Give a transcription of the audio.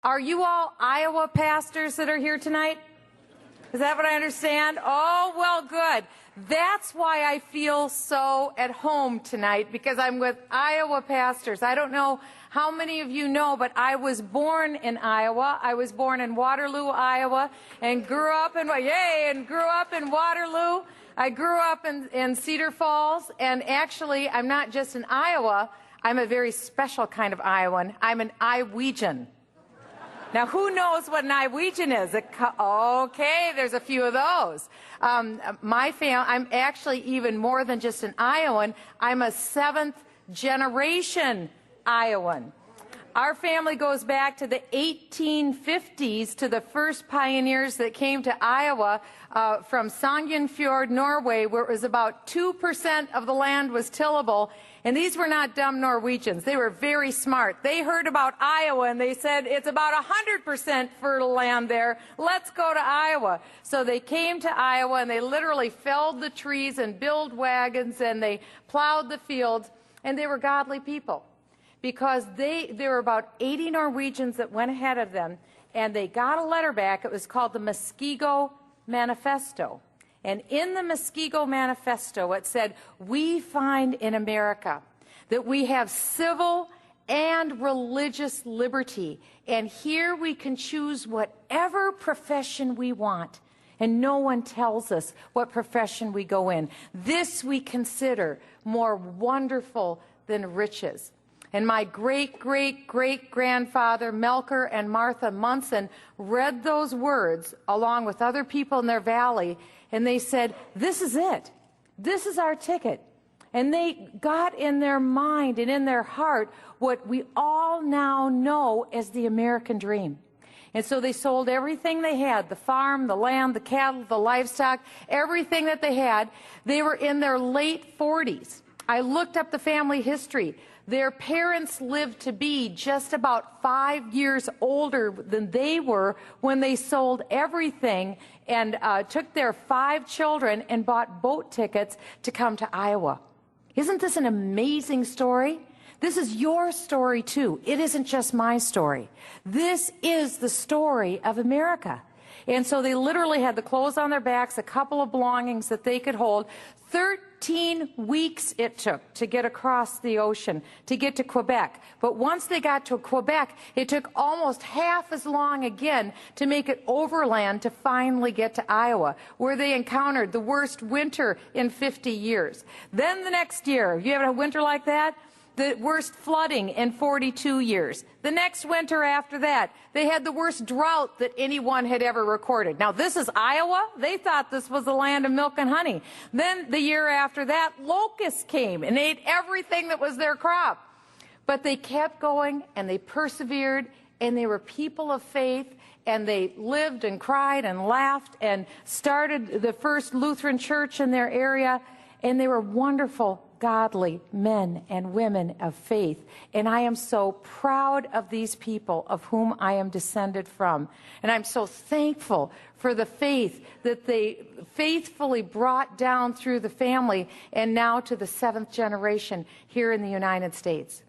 Are you all Iowa pastors that are here tonight? Is that what I understand? Oh, well, good. That's why I feel so at home tonight, because I'm with Iowa pastors. I don't know how many of you know, but I was born in Iowa. I was born in Waterloo, Iowa, and grew up in Waterloo. I grew up in Cedar Falls, and actually, I'm not just an Iowa. I'm a very special kind of Iowan. I'm an Iowegian. Now, who knows what an Iowegian is? Okay, there's a few of those. I'm actually even more than just an Iowan. I'm a seventh-generation Iowan. Our family goes back to the 1850s, to the first pioneers that came to Iowa from Sogn Norway, where it was about 2% of the land was tillable. And these were not dumb Norwegians. They were very smart. They heard about Iowa, and they said, it's about 100% fertile land there. Let's go to Iowa. So they came to Iowa, and they literally felled the trees and built wagons, and they plowed the fields, and they were godly people. Because there were about 80 Norwegians that went ahead of them, and they got a letter back. It was called the Muskego Manifesto. And in the Muskego Manifesto, it said, we find in America that we have civil and religious liberty, and here we can choose whatever profession we want, and no one tells us what profession we go in. This we consider more wonderful than riches. And my great-great-great-grandfather, Melker and Martha Munson, read those words along with other people in their valley, and they said, this is it. This is our ticket. And they got in their mind and in their heart what we all now know as the American dream. And so they sold everything they had, the farm, the land, the cattle, the livestock, everything that they had. They were in their late 40s. I looked up the family history. Their parents lived to be just about 5 years older than they were when they sold everything and took their 5 children and bought boat tickets to come to Iowa. Isn't this an amazing story? This is your story, too. It isn't just my story. This is the story of America. And so they literally had the clothes on their backs, a couple of belongings that they could hold. 13 weeks it took to get across the ocean, to get to Quebec. But once they got to Quebec, it took almost half as long again to make it overland to finally get to Iowa, where they encountered the worst winter in 50 years. Then the next year, you have a winter like that? The worst flooding in 42 years. The next winter after that, they had the worst drought that anyone had ever recorded. Now, this is Iowa. They thought this was the land of milk and honey. Then the year after that, locusts came and ate everything that was their crop. But they kept going, and they persevered, and they were people of faith, and they lived and cried and laughed and started the first Lutheran church in their area, and they were wonderful, godly men and women of faith. And I am so proud of these people of whom I am descended from. And I'm so thankful for the faith that they faithfully brought down through the family and now to the 7th generation here in the United States.